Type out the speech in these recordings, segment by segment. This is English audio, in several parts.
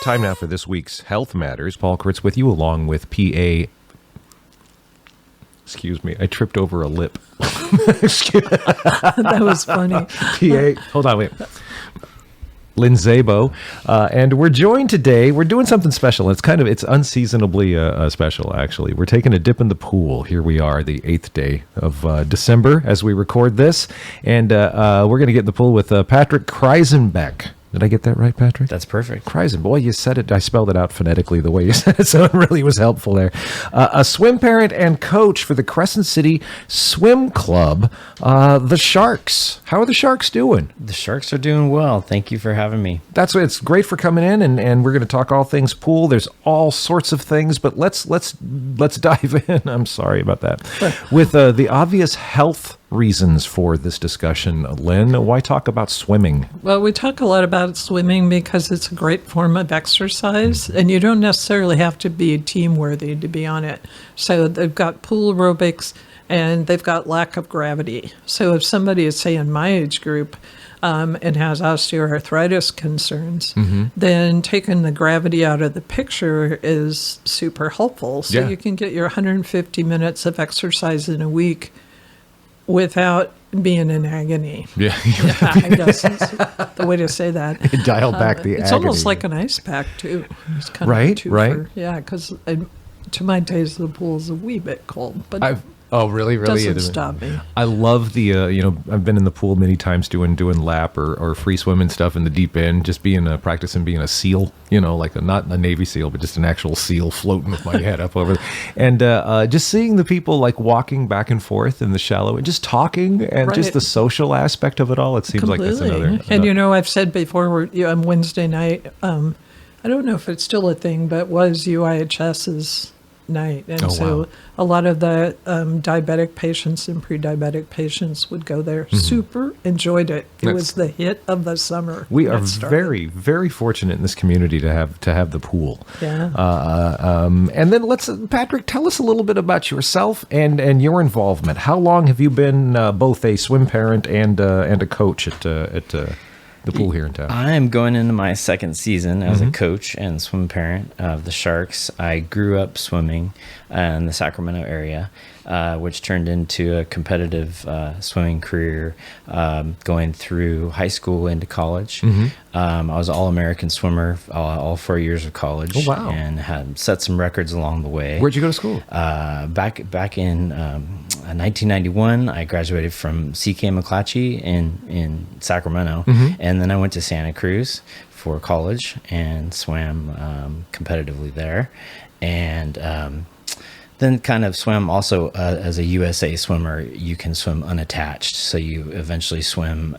Time now for this week's Health Matters. Paul Critz with you, along with PA. Excuse me, I tripped over a lip. That was funny. PA, hold on, wait. Lynn, Szabo, and we're joined today. We're doing something special. It's unseasonably special, actually. We're taking a dip in the pool. Here we are, the 8th day of December as we record this, and we're going to get in the pool with Patrick Kreizenbeck. Did I get that right, Patrick? That's perfect. Kreizen. Boy, you said it. I spelled it out phonetically the way you said it, so it really was helpful there. A swim parent and coach for the Crescent City Swim Club, the Sharks. How are the Sharks doing? The Sharks are doing well. Thank you for having me. It's great for coming in, and we're going to talk all things pool. There's all sorts of things, but let's dive in. I'm sorry about that. With the obvious health reasons for this discussion, Lynn, why talk about swimming? Well, we talk a lot about swimming because it's a great form of exercise, and you don't necessarily have to be team worthy to be on it. So they've got pool aerobics, and they've got lack of gravity. So if somebody is, say, in my age group and has osteoarthritis concerns, then taking the gravity out of the picture is super helpful. So you can get your 150 minutes of exercise in a week without being in agony. Yeah, I guess is the way to say that. Dial back the agony. It's almost like an ice pack, too. It's kind Right, of a twofer. Yeah, because to my taste, the pool is a wee bit cold, but really? doesn't stop me. I love the, I've been in the pool many times doing lap or free swimming stuff in the deep end, just practicing being a seal, like not a Navy SEAL, but just an actual seal floating with my head up over there. And just seeing the people like walking back and forth in the shallow and just talking and just the social aspect of it all. It seems Completely. like that's another. And, I've said before, on Wednesday night, I don't know if it's still a thing, but was UIHS's night. And a lot of the diabetic patients and pre-diabetic patients would go there. Super enjoyed it. It was the hit of the summer. We are very, very fortunate in this community to have the pool. Yeah. And then Patrick, tell us a little bit about yourself and your involvement. How long have you been both a swim parent and a coach at the pool here in town? I'm going into my second season as a coach and swim parent of the Sharks. I grew up swimming in the Sacramento area, which turned into a competitive swimming career going through high school into college. I was an All-American swimmer all 4 years of college. Oh, wow. And had set some records along the way. Where'd you go to school? Back in 1991, I graduated from CK McClatchy in Sacramento, and then I went to Santa Cruz for college and swam competitively there, and then kind of swam also as a USA swimmer. You can swim unattached, so you eventually swim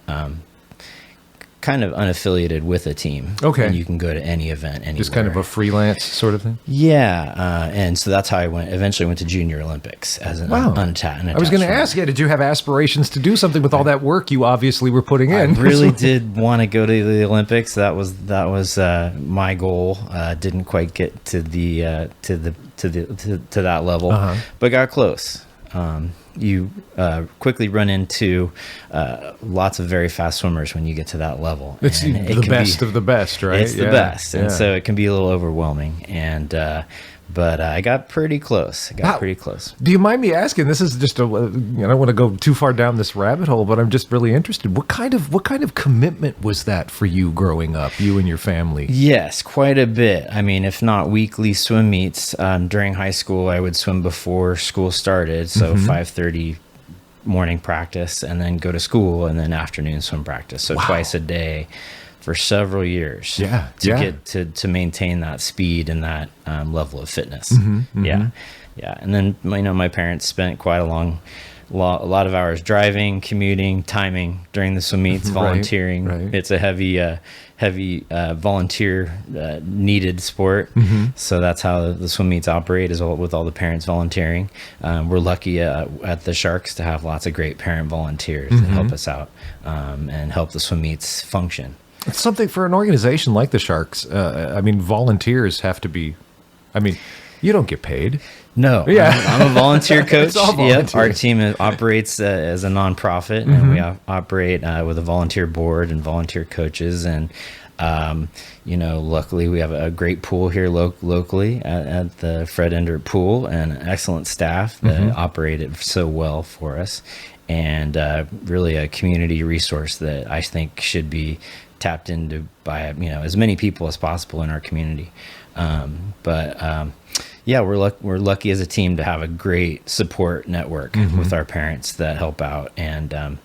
kind of unaffiliated with a team. Okay. And you can go to any event anywhere. Just kind of a freelance sort of thing? Yeah. And so that's how I eventually went to Junior Olympics as an unattached. I was going to ask you, did you have aspirations to do something with all that work you obviously were putting in? I really did want to go to the Olympics. That was my goal. Didn't quite get to that level, but got close. You quickly run into lots of very fast swimmers when you get to that level. It's the best of the best, right? It's the best, and so it can be a little overwhelming. And but I got pretty close. Do you mind me asking? This is just I don't want to go too far down this rabbit hole, but I'm just really interested. What kind of commitment was that for you growing up, you and your family? Yes, quite a bit. I mean, if not weekly swim meets, during high school, I would swim before school started, so 5:30 morning practice, and then go to school, and then afternoon swim practice. So twice a day for several years. Get to maintain that speed and that level of fitness. Yeah. And then my parents spent quite a lot of hours driving, commuting, timing during the swim meets, volunteering. Right. It's a heavy volunteer needed sport. So that's how the swim meets operate, is with all the parents volunteering. We're lucky at the Sharks to have lots of great parent volunteers that help us out and help the swim meets function. It's something for an organization like the Sharks. Volunteers have to be, You don't get paid. No, Yeah. I'm a volunteer coach. all Yep. volunteer. Our team operates as a nonprofit, and we operate with a volunteer board and volunteer coaches. And luckily we have a great pool here locally at the Fred Endert Pool, and an excellent staff that operate it so well for us, and really a community resource that I think should be tapped into by as many people as possible in our community. Yeah, we're lucky as a team to have a great support network with our parents that help out and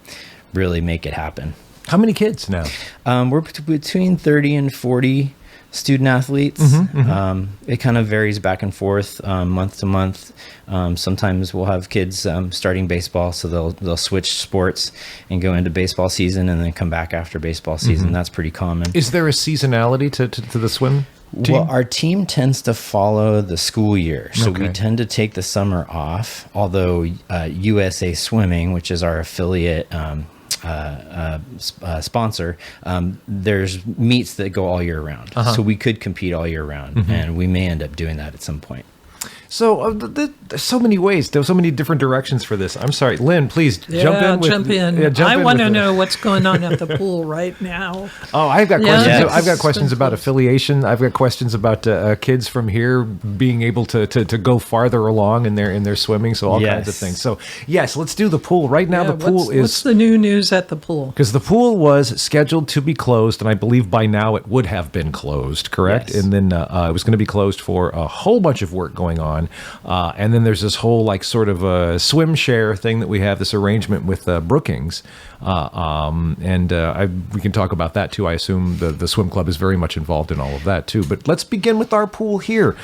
really make it happen. How many kids now? We're between 30 and 40 student athletes. It kind of varies back and forth month to month. Sometimes we'll have kids starting baseball, so they'll switch sports and go into baseball season and then come back after baseball season. That's pretty common. Is there a seasonality to the swim team? Well, our team tends to follow the school year. So Okay. we tend to take the summer off, although USA Swimming, which is our affiliate sponsor, there's meets that go all year round. So we could compete all year round, and we may end up doing that at some point. So there's so many ways. There's so many different directions for this. I'm sorry, Lynn. Please jump in. Yeah, jump I in want with to the- know what's going on at the pool right now. Oh, I've got Yeah, questions. yes. I've got questions about affiliation. I've got questions about kids from here being able to go farther along in their swimming. So all kinds of Yes. things. So yes, let's do the pool right now. Yeah, The pool what's is the new news at the pool? because the pool was scheduled to be closed, and I believe by now it would have been closed, correct? Yes. And then it was going to be closed for a whole bunch of work going on, and then there's this whole like sort of a swim share thing that we have, this arrangement with Brookings, we can talk about that too. I assume the swim club is very much involved in all of that too. But let's begin with our pool here.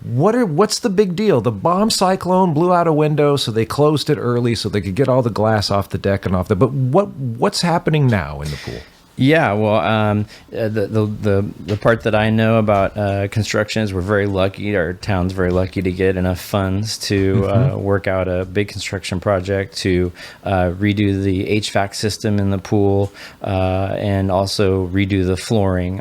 What's the big deal? The bomb cyclone blew out a window, so they closed it early so they could get all the glass off the deck and off the. But what's happening now in the pool? Yeah, well, the part that I know about construction is we're very lucky. Our town's very lucky to get enough funds to work out a big construction project to redo the HVAC system in the pool and also redo the flooring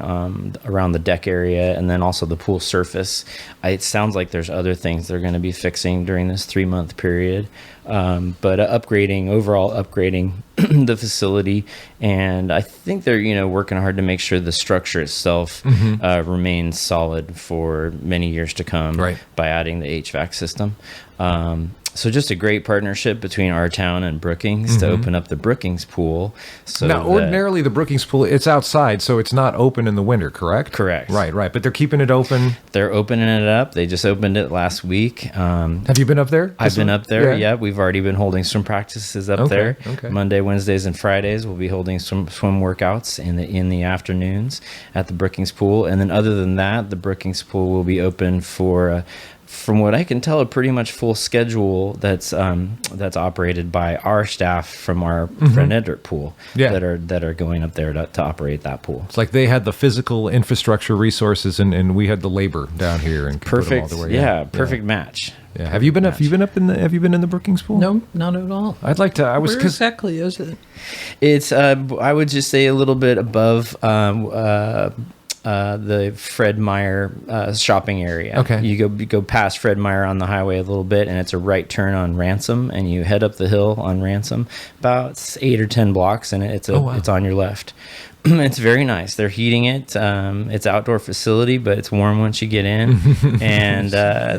around the deck area, and then also the pool surface. It sounds like there's other things they're going to be fixing during this 3-month period. But overall upgrading the facility, and I think they're working hard to make sure the structure itself remains solid for many years to come, Right. by adding the HVAC system. So just a great partnership between our town and Brookings to open up the Brookings pool. So Now, ordinarily, the Brookings pool, it's outside, so it's not open in the winter, correct? Correct. Right. But they're keeping it open. they're opening it up. They just opened it last week. Have you been up there? I've been up there. Yeah, we've already been holding swim practices up there. Okay. Monday, Wednesdays, and Fridays we'll be holding some swim workouts in the afternoons at the Brookings pool. And then other than that, the Brookings pool will be open for from what I can tell, a pretty much full schedule that's operated by our staff from our Fred Endert pool that are going up there to operate that pool. It's like they had the physical infrastructure resources, and we had the labor down here, and could put them all Perfect, the way in. perfect match. Yeah. Have you been up in the Brookings pool? No, not at all. I'd like to. Where exactly is it? It's I would just say a little bit above the Fred Meyer shopping area. Okay. You go past Fred Meyer on the highway a little bit, and it's a right turn on Ransom, and you head up the hill on Ransom about 8 or 10 blocks, and it's on your left. It's very nice. They're heating it. It's outdoor facility, but it's warm once you get in. And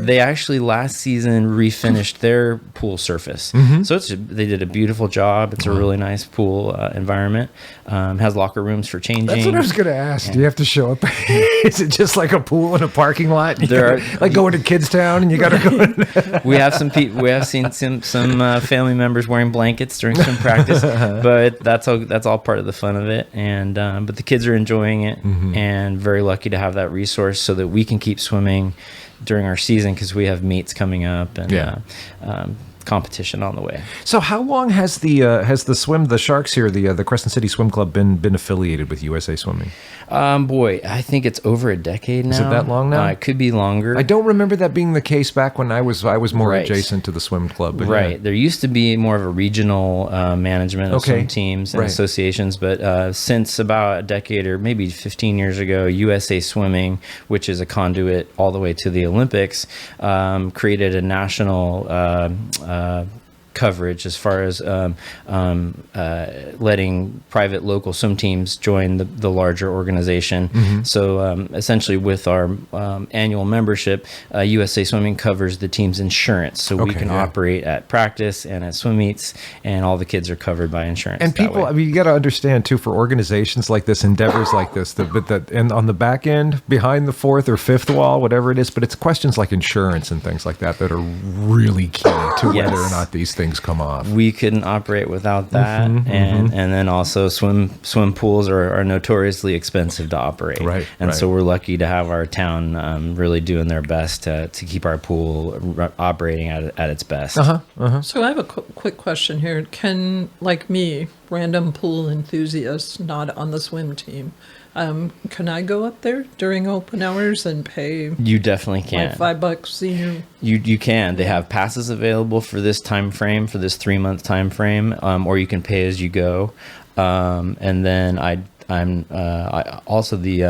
they actually last season refinished their pool surface. So they did a beautiful job. It's a really nice pool environment. Has locker rooms for changing. That's what I was going to ask. Do you have to show up? Is it just like a pool in a parking lot? Like going to Kids Town, and you got to go. We have some people. We have seen some family members wearing blankets during some practice, but that's all part of the fun of it. And but the kids are enjoying it, and very lucky to have that resource so that we can keep swimming during our season, because we have meets coming up. And competition on the way. So how long has the Sharks here, the Crescent City Swim Club, been affiliated with USA Swimming? Boy, I think it's over a decade now. Is it that long now? It could be longer. I don't remember that being the case back when I was more Right. adjacent to the swim club. But Right. yeah. There used to be more of a regional management of Okay. swim teams and Right. associations, but since about a decade or maybe 15 years ago, USA Swimming, which is a conduit all the way to the Olympics, created a national coverage as far as letting private local swim teams join the larger organization. So essentially with our annual membership, USA Swimming covers the team's insurance. So we Okay, can yeah. operate at practice and at swim meets, and all the kids are covered by insurance. And that people, way. I mean, you got to understand too, for organizations like this, endeavors like this, and on the back end, behind the fourth or fifth wall, whatever it is, but it's questions like insurance and things like that are really key to Yes. whether or not these things come off. We couldn't operate without that, and then also swim pools are notoriously expensive to operate, Right, And right. so we're lucky to have our town really doing their best to keep our pool operating at its best. So I have a quick question here. Can, like me, random pool enthusiast, not on the swim team, can I go up there during open hours and pay You definitely can. like $5 senior? You can. They have passes available for this time frame, for this 3-month time frame, or you can pay as you go. And then I also the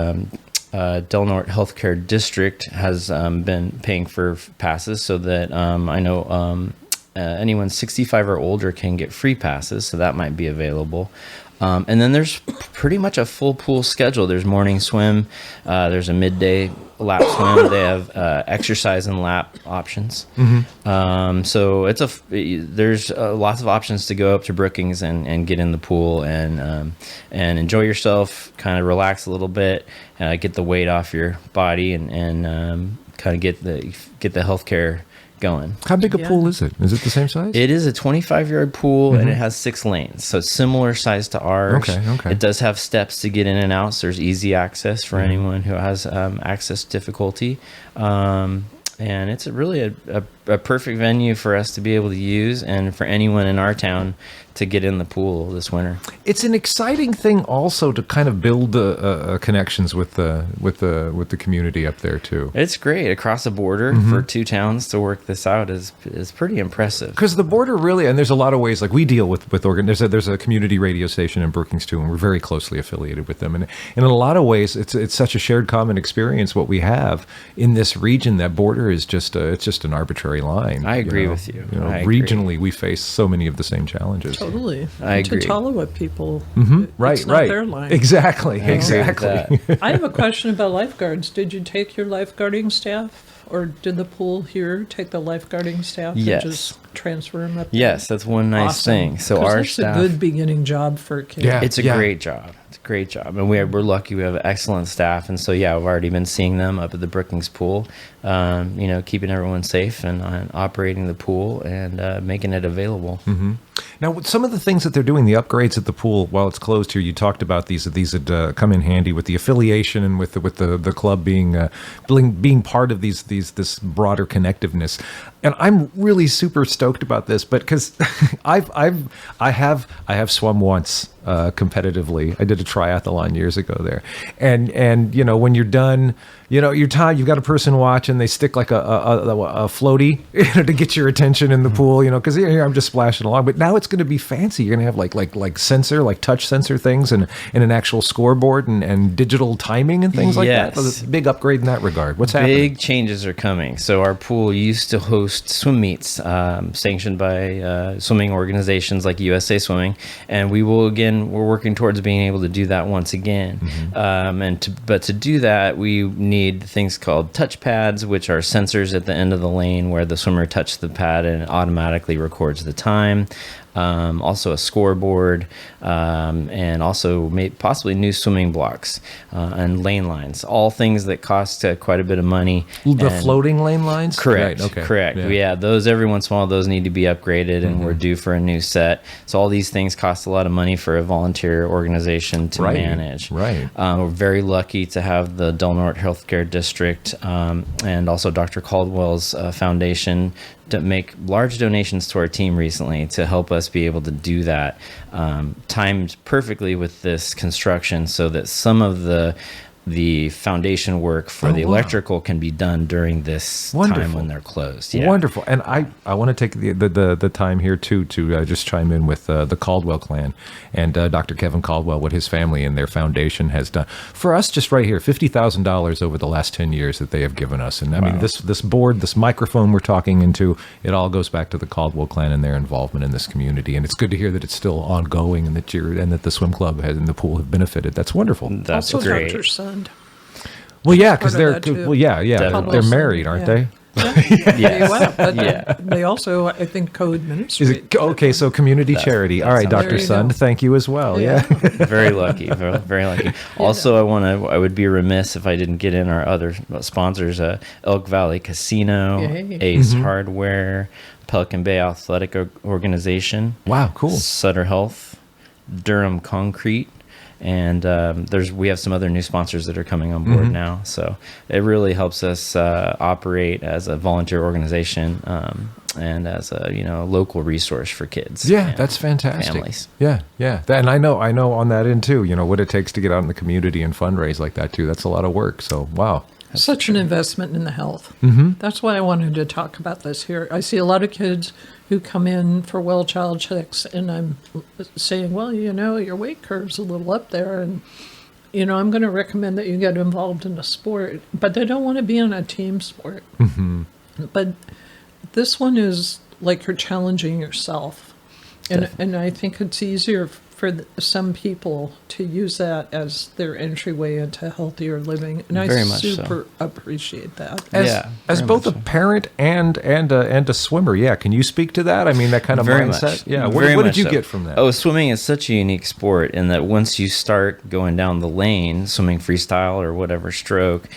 Del Norte Healthcare District has been paying for passes, so that I know anyone 65 or older can get free passes, so that might be available. And then there's pretty much a full pool schedule. There's morning swim, there's a midday lap swim. They have exercise and lap options. So there's lots of options to go up to Brookings and get in the pool and enjoy yourself, kind of relax a little bit, get the weight off your body, and kind of get the healthcare going. How big a Yeah. pool is it? Is it the same size? It is a 25-yard pool, and it has 6 lanes, so it's similar size to ours. Okay. It does have steps to get in and out, so there's easy access for anyone who has access difficulty. And it's really a perfect venue for us to be able to use, and for anyone in our town to get in the pool this winter. It's an exciting thing also to kind of build connections with the community up there too. It's great across the border for 2 towns to work this out is pretty impressive. Because the border really, and there's a lot of ways, like we deal with there's a community radio station in Brookings too, and we're very closely affiliated with them. And in a lot of ways, it's such a shared common experience what we have in this region. That border is just it's just an arbitrary line. I agree with you. I agree. Regionally, we face so many of the same challenges. Totally. I agree. Tatawa people. Right, it's not right. their line. Exactly, agree with exactly. that. I have a question about lifeguards. Did you take your lifeguarding staff, or did the pool here take the lifeguarding staff Yes. and just transfer them up there? Yes, that's one nice Awesome. thing. So 'Cause our that's staff, a good beginning job for a kid. Yeah. it's a great job. It's a great job, and we're lucky we have excellent staff. And so we've already been seeing them up at the Brookings pool, keeping everyone safe and operating the pool and making it available. Now, with some of the things that they're doing, the upgrades at the pool while it's closed here, you talked about these had come in handy with the affiliation and with the club being part of this broader connectiveness. And I'm really super stoked about this, but because I have swum once competitively. I did a triathlon years ago there, and when you're done, you've got a person watching. They stick like a floaty to get your attention in the pool, because here I'm just splashing along. But now it's going to be fancy. You're going to have like touch sensor things and an actual scoreboard and digital timing and things like that. Yes. So it's a big upgrade in that regard. What's happening? Big changes are coming. So our pool used to host swim meets sanctioned by swimming organizations like USA Swimming, and we're working towards being able to do that once again. But to do that, we need things called touch pads, which are sensors at the end of the lane where the swimmer touches the pad and it automatically records the time. also a scoreboard, and also possibly new swimming blocks and lane lines. All things that cost quite a bit of money. The And- floating lane lines? Correct. Right, okay. Correct. Yeah. Those every once in a while, those need to be upgraded, and we're due for a new set. So all these things cost a lot of money for a volunteer organization to manage. Right. We're very lucky to have the Del Norte Healthcare District and also Dr. Caldwell's foundation to make large donations to our team recently to help us be able to do that, timed perfectly with this construction, so that some of the foundation work for the electrical can be done during this time when they're closed. Yeah. Wonderful. And I want to take the time here too to just chime in with the Caldwell clan and Dr. Kevin Caldwell, what his family and their foundation has done for us just right here, $50,000 over the last 10 years that they have given us. And I mean, this board, this microphone we're talking into, it all goes back to the Caldwell clan and their involvement in this community. And it's good to hear that it's still ongoing and that the swim club and the pool have benefited. That's wonderful. That's Also, great. Dr. Sund. Well, yeah, because Part of they're that, too. well, yeah, Definitely. they're married, aren't they? Yes. Well, but Yeah. they also, I think, Is co-administrate. it okay? So community charity. All right, sounds Dr. There you Sund, go. thank you as well. Yeah. Very lucky, very lucky. Also, I would be remiss if I didn't get in our other sponsors: Elk Valley Casino, Yay. Ace Hardware, Pelican Bay Athletic Organization, Wow, cool. Sutter Health, Durham Concrete, and we have some other new sponsors that are coming on board now. So it really helps us operate as a volunteer organization and as a local resource for kids. Yeah, and that's fantastic. Families. Yeah. And I know on that end too. What it takes to get out in the community and fundraise like that too. That's a lot of work. So wow. Such an investment in the health. Mm-hmm. That's why I wanted to talk about this here. I see a lot of kids who come in for well child checks, and I'm saying, well, your weight curve's a little up there, and I'm going to recommend that you get involved in a sport, but they don't want to be in a team sport. Mm-hmm. But this one is like you're challenging yourself, and I think it's easier for some people to use that as their entryway into healthier living, and I Very much super appreciate that. As very both a much so. parent and a swimmer, yeah. Can you speak to that? I mean, that kind of Very mindset. much. Yeah. Very What did much you so. get from that? Oh, swimming is such a unique sport in that once you start going down the lane, swimming freestyle or whatever stroke,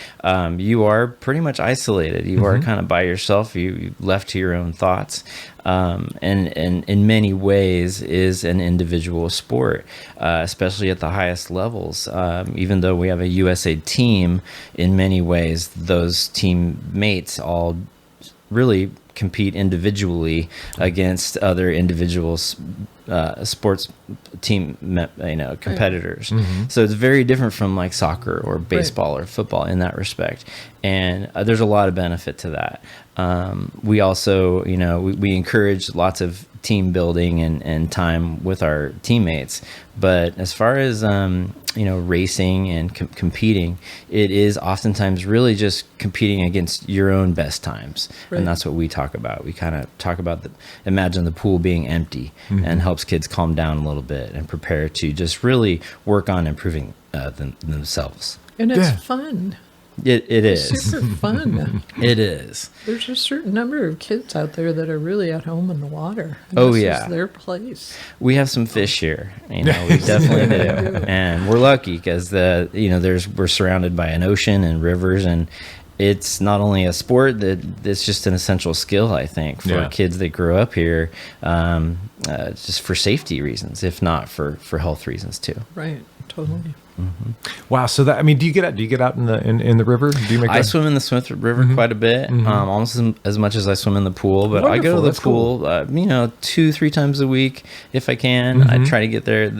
you are pretty much isolated. You are kind of by yourself. You left to your own thoughts. And in many ways is an individual sport, especially at the highest levels. Even though we have a USA team, in many ways, those teammates all really compete individually against other individuals, sports team, competitors. So it's very different from like soccer or baseball or football in that respect. And there's a lot of benefit to that. We also, we encourage lots of team building and time with our teammates. But as far as, racing and competing, it is oftentimes really just competing against your own best times. Right. And that's what we talk about. We kind of talk about imagine the pool being empty and helps kids calm down a little bit and prepare to just really work on improving themselves. And it's Yeah. fun. It is. Super fun. It is. There's a certain number of kids out there that are really at home in the water. And Oh, this yeah. is their place. We have some fish here, we definitely do, and we're lucky because we're surrounded by an ocean and rivers, and it's not only a sport it's just an essential skill, I think, for kids that grow up here, just for safety reasons, if not for health reasons too. Right. Totally. Wow. So that, I mean, do you get out in the river? Do you make I that? swim in the Smith River quite a bit, almost as much as I swim in the pool. But I go to Wonderful, the that's cool. pool, 2-3 times a week if I can. I try to get there.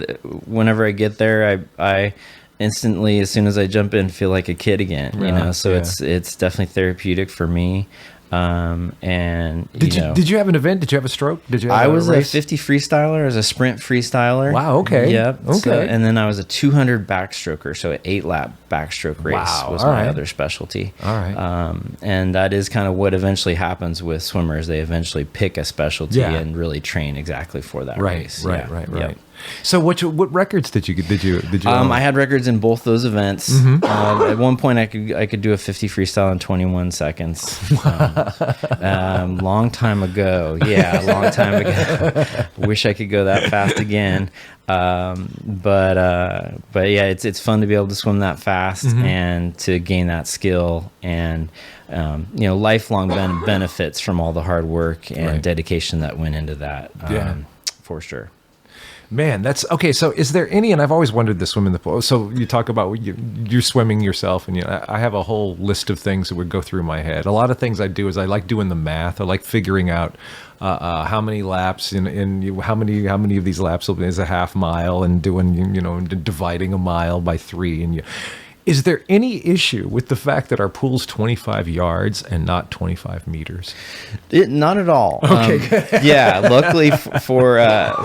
Whenever I get there, I instantly, as soon as I jump in, feel like a kid again. Right, So yeah. it's definitely therapeutic for me. And Did you have an event? Did you have a stroke? Did you? Have I was a race? 50 freestyler, I was a sprint freestyler. Wow, okay. Yep. Okay. So, and then I was a 200 backstroker, so an 8-lap backstroke race Wow, was all my right. other specialty. All right. And that is kind of what eventually happens with swimmers. They eventually pick a specialty Yeah. and really train exactly for that Right, race. right, Yeah. right, Yep. right. So what records did you I had records in both those events. At one point, I could do a 50 freestyle in 21 seconds. Long time ago. Yeah, a long time ago. Wish I could go that fast again. But yeah, it's fun to be able to swim that fast and to gain that skill and lifelong benefits from all the hard work and dedication that went into that. For sure. Man, that's okay. So, is there any? And I've always wondered to swim in the pool. So, you talk about you're swimming yourself, and I have a whole list of things that would go through my head. A lot of things I do is I like doing the math. I like figuring out how many laps in how many of these laps is a half mile, and doing dividing a mile by 3. And is there any issue with the fact that our pool's 25 yards and not 25 meters? Not at all. Okay. Yeah, luckily for a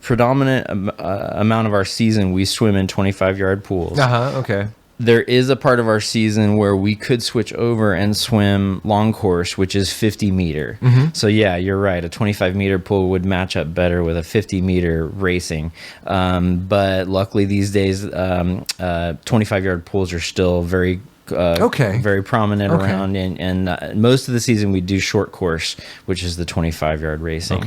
predominant amount of our season, we swim in 25-yard pools. Okay. There is a part of our season where we could switch over and swim long course, which is 50 meter. So yeah, you're right. A 25 meter pool would match up better with a 50 meter racing. But luckily these days, 25-yard pools are still very very prominent around, and most of the season we do short course, which is the 25-yard racing.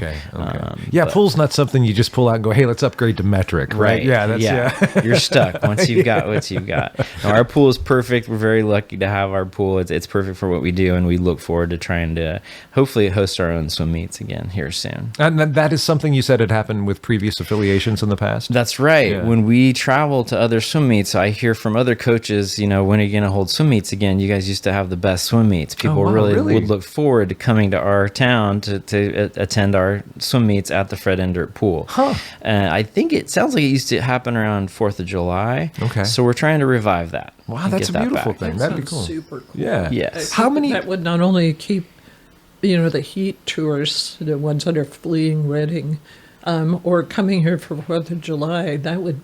Pool's not something you just pull out and go, hey, let's upgrade to metric, right? You're stuck once you've got what you've got. Now, our pool is perfect. We're very lucky to have our pool. It's perfect for what we do, and we look forward to trying to hopefully host our own swim meets again here soon. And that is something you said had happened with previous affiliations in the past? That's right. When we travel to other swim meets, I hear from other coaches, when are you going to hold swim meets again? You guys used to have the best swim meets. People really would look forward to coming to our town to attend our swim meets at the Fred Endert pool. I think it sounds like it used to happen around 4th of July. So we're trying to revive that. Wow, that's a beautiful thing. That'd be cool. Super cool. Yeah. Yes. How many? That would not only keep, the heat tourists, the ones that are fleeing Reading, or coming here for 4th of July, that would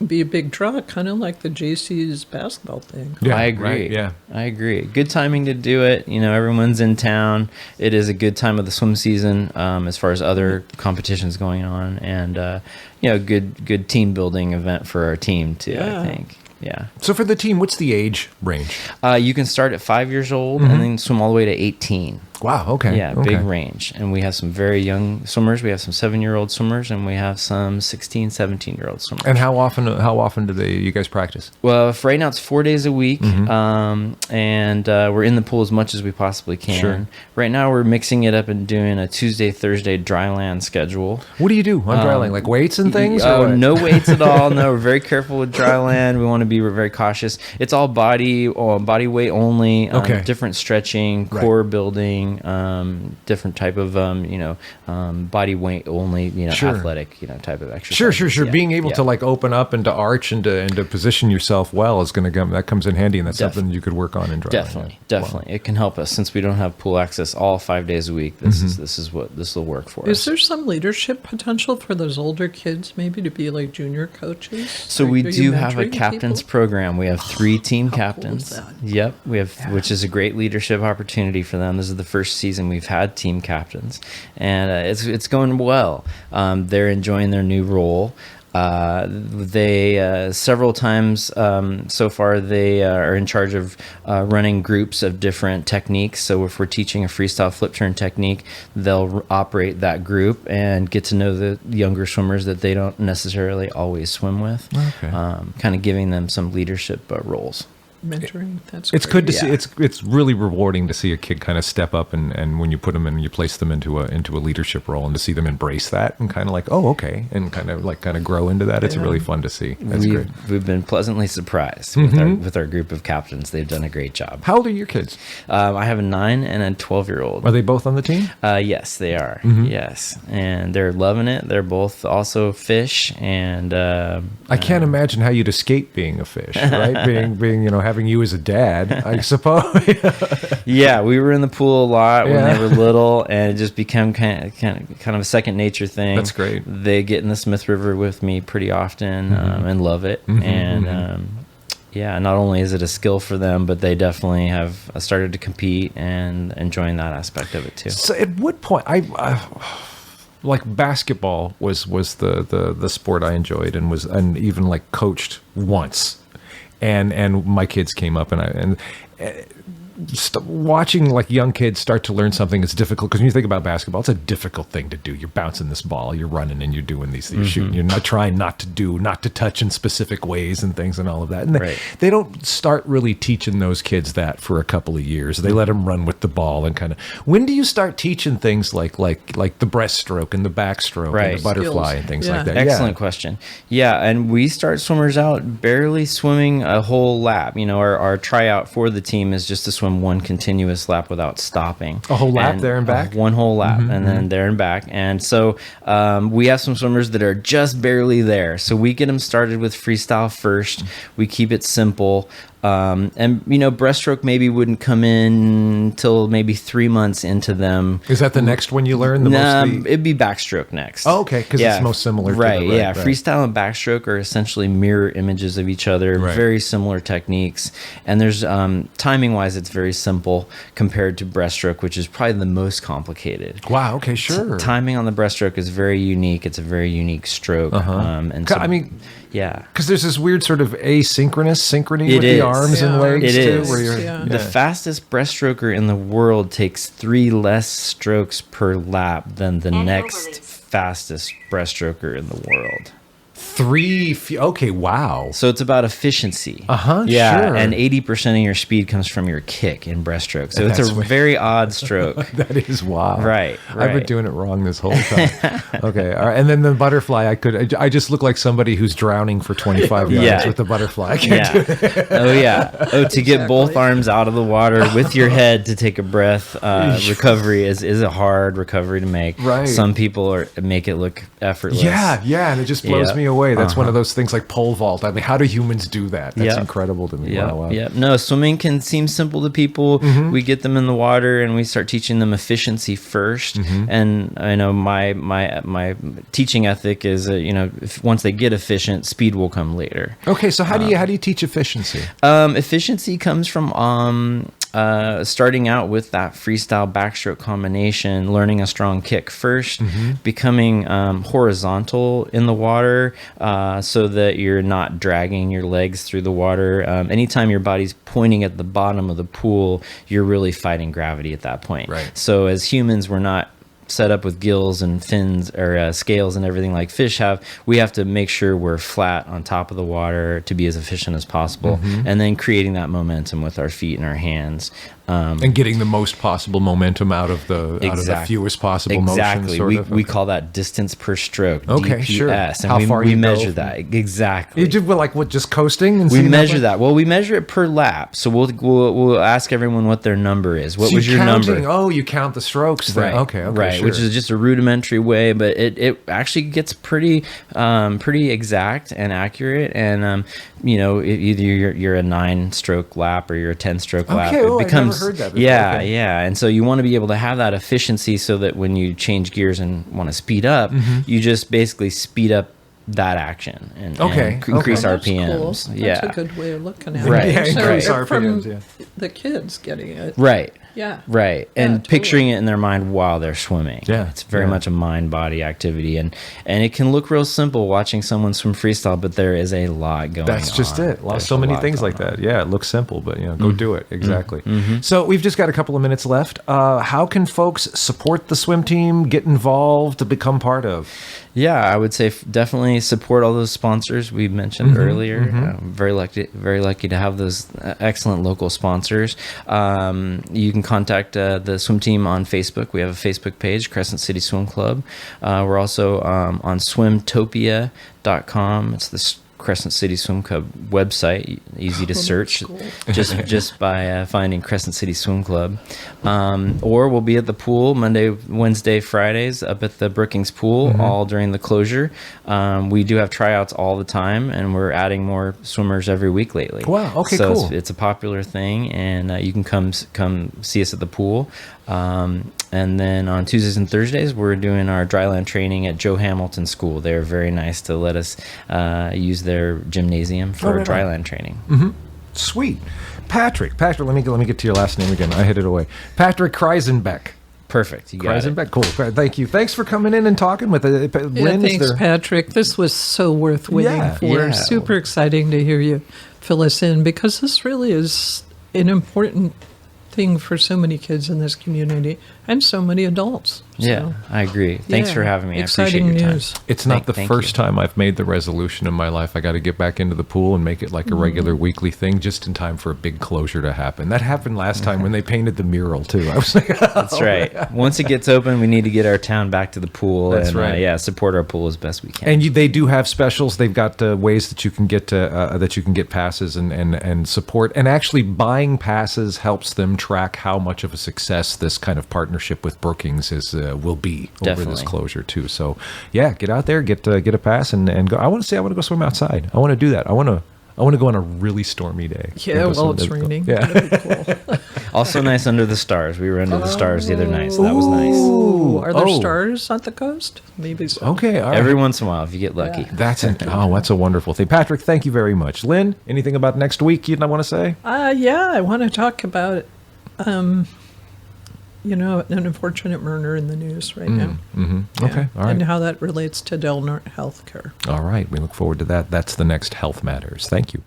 be a big draw, kind of like the JC's basketball thing. I agree. I agree. Good timing to do it. Everyone's in town. It is a good time of the swim season as far as other competitions going on, and good team building event for our team too. I think. Yeah. So for the team, what's the age range? You can start at 5 years old and then swim all the way to 18. Wow. Okay. Yeah, big range. And we have some very young swimmers. We have some 7-year-old swimmers, and we have some 16, 17-year-old swimmers. And how often do you guys practice? Well, for right now it's 4 days a week, and we're in the pool as much as we possibly can. Sure. Right now we're mixing it up and doing a Tuesday, Thursday dry land schedule. What do you do on dry land? Like weights and things? No weights at all. No, we're very careful with dry land. We want to be very cautious. It's all body weight only. Different stretching, core building. Different type of body weight only, athletic type of exercise. Sure. Being able to like open up and to arch and to position yourself well is going to come. That comes in handy, and that's something you could work on in dry land. Definitely, it can help us since we don't have pool access all 5 days a week. This will work for us. Is there some leadership potential for those older kids, maybe to be like junior coaches? So we do have a captain's program. We have 3 team captains. Cool is that? Yep, we have, which is a great leadership opportunity for them. This is the first season we've had team captains, and it's going well. They're enjoying their new role. They several times so far they are in charge of running groups of different techniques. So if we're teaching a freestyle flip turn technique, they'll operate that group and get to know the younger swimmers that they don't necessarily always swim with. Kind of giving them some leadership roles. Mentoring, that's it's great. good to see. It's really rewarding to see a kid kind of step up and when you put them in, you place them into a leadership role, and to see them embrace that and kind of like, oh, okay, and kind of grow into that. It's really fun to see. That's great. We've been pleasantly surprised with our group of captains. They've done a great job. How old are your kids? I have a 9 and a 12-year-old. Are they both on the team? Yes, they are. Yes, and they're loving it. They're both also fish, and I can't imagine how you'd escape being a fish, right? being having you as a dad, I suppose. Yeah, we were in the pool a lot when they were little, and it just became kind of a second nature thing. That's great. They get in the Smith River with me pretty often and love it. Not only is it a skill for them, but they definitely have started to compete and enjoying that aspect of it too. So at what point, like basketball was the sport I enjoyed and even like coached once, and my kids came up and watching like young kids start to learn something is difficult, because when you think about basketball, it's a difficult thing to do. You're bouncing this ball, you're running, and you're doing these shooting. You're not trying not to touch in specific ways and things and all of that. And they don't start really teaching those kids that for a couple of years. They let them run with the ball and kind of. When do you start teaching things like the breaststroke and the backstroke and the butterfly and things like that? Excellent question. Yeah, and we start swimmers out barely swimming a whole lap. Our tryout for the team is just to swim one continuous lap without stopping. A whole lap there and back? One whole lap, and then there and back. And so we have some swimmers that are just barely there. So we get them started with freestyle first. We keep it simple. And breaststroke maybe wouldn't come in till maybe 3 months into them. Is that the next one you learn? It'd be backstroke next. Oh, okay, because it's most similar. Right. Freestyle and backstroke are essentially mirror images of each other. Right. Very similar techniques, and there's timing wise, it's very simple compared to breaststroke, which is probably the most complicated. Wow. Okay. Sure. Timing on the breaststroke is very unique. It's a very unique stroke. And so, yeah, because there's this weird sort of asynchronous synchrony with the arms and legs. It too, is. Where you're, The fastest breaststroker in the world takes 3 less strokes per lap than the next fastest breaststroker in the world. 3. Okay. Wow. So it's about efficiency. Yeah. Sure. And 80% of your speed comes from your kick in breaststroke. So it's a very odd stroke. That is wild. Right. I've been doing it wrong this whole time. Okay. All right. And then the butterfly, I just look like somebody who's drowning for 25 yards with the butterfly. I can't do it. Oh, yeah. Oh, to get both arms out of the water with your head to take a breath. Recovery is a hard recovery to make. Right. Some people make it look effortless. Yeah. And it just blows me away. That's one of those things like pole vault. I mean, how do humans do that? That's incredible to me. Wow. Yeah. No, swimming can seem simple to people. We get them in the water and we start teaching them efficiency first. And I know my teaching ethic is, once they get efficient, speed will come later. Okay, so how do you teach efficiency? Efficiency comes from starting out with that freestyle backstroke combination, learning a strong kick first, becoming horizontal in the water, so that you're not dragging your legs through the water. Anytime your body's pointing at the bottom of the pool, you're really fighting gravity at that point. Right. So as humans, we're not set up with gills and fins or scales and everything like fish have. We have to make sure we're flat on top of the water to be as efficient as possible, and then creating that momentum with our feet and our hands. And getting the most possible momentum out of the fewest possible motion. Exactly. We call that distance per stroke. Okay, DPS, sure. And how far we you measure go that. Exactly. You do just coasting? And we measure that. Well, we measure it per lap. So we'll ask everyone what their number is. What was your number? Oh, you count the strokes. Right. Okay. Right. Sure. Which is just a rudimentary way, but it actually gets pretty exact and accurate. And either you're a 9-stroke lap or you're a 10-stroke lap. Okay. It becomes, I've never heard that before. Yeah. And so you want to be able to have that efficiency so that when you change gears and want to speed up, you just basically speed up that action and increase RPMs. Cool. Yeah. That's a good way of looking at it. Right. Increase RPMs, from the kids getting it. Right. Yeah. Right. And picturing it in their mind while they're swimming. Yeah. It's very much a mind-body activity. And it can look real simple watching someone swim freestyle, but there is a lot going on. That's just it. So many things like that. Yeah, it looks simple, but go do it. Exactly. So we've just got a couple of minutes left. How can folks support the swim team, get involved, to become part of? Yeah, I would say definitely support all those sponsors we mentioned earlier. Very lucky to have those excellent local sponsors. You can contact the swim team on Facebook. We have a Facebook page, Crescent City Swim Club. We're also on swimtopia.com. It's the Crescent City Swim Club website, easy to search just by finding Crescent City Swim Club. Or we'll be at the pool Monday, Wednesday, Fridays up at the Brookings Pool, all during the closure. We do have tryouts all the time, and we're adding more swimmers every week lately. Wow, okay, so cool. It's a popular thing, and you can come see us at the pool. And then on Tuesdays and Thursdays, we're doing our dryland training at Joe Hamilton School. They're very nice to let us use their gymnasium for dryland training. Sweet. Patrick, let me get to your last name again. I hid it away. Patrick Kreizenbeck. Perfect. You got it. Kreizenbeck, cool. Thank you. Thanks for coming in and talking with it. Lynn, Yeah, thanks, Patrick. This was so worth waiting for. Yeah. Super exciting to hear you fill us in, because this really is an important thing for so many kids in this community and so many adults. Yeah, So, I agree. Thanks yeah, for having me. I exciting appreciate your news. time. It's not the Thank first you. time I've made the resolution in my life. I got to get back into the pool and make it like a regular weekly thing, just in time for a big closure to happen. That happened last time when they painted the mural too. I was like, That's right. Once it gets open, we need to get our town back to the pool. That's and, right. Yeah, support our pool as best we can. and they do have specials. They've got ways that you can get passes and support. And actually, buying passes helps them track how much of a success this kind of partnership with Brookings will be over this Definitely. closure too. So yeah, get out there, get a pass, and go. I want to go swim outside. I want to do that. I want to go on a really stormy day. Yeah, Go well, swim. it's raining. Yeah. That'd be cool. Also nice under the stars. We were under the stars the other night, so that was nice. Ooh, are there Oh. stars on the coast? Maybe so. Okay, all right. Every once in a while, if you get lucky. Yeah. That's a wonderful thing. Patrick, thank you very much. Lynn, anything about next week you want to say? Yeah, I want to talk about, an unfortunate murder in the news right now. Mm-hmm. Okay, all right. And how that relates to Del Norte Healthcare. All right, we look forward to that. That's the next Health Matters. Thank you.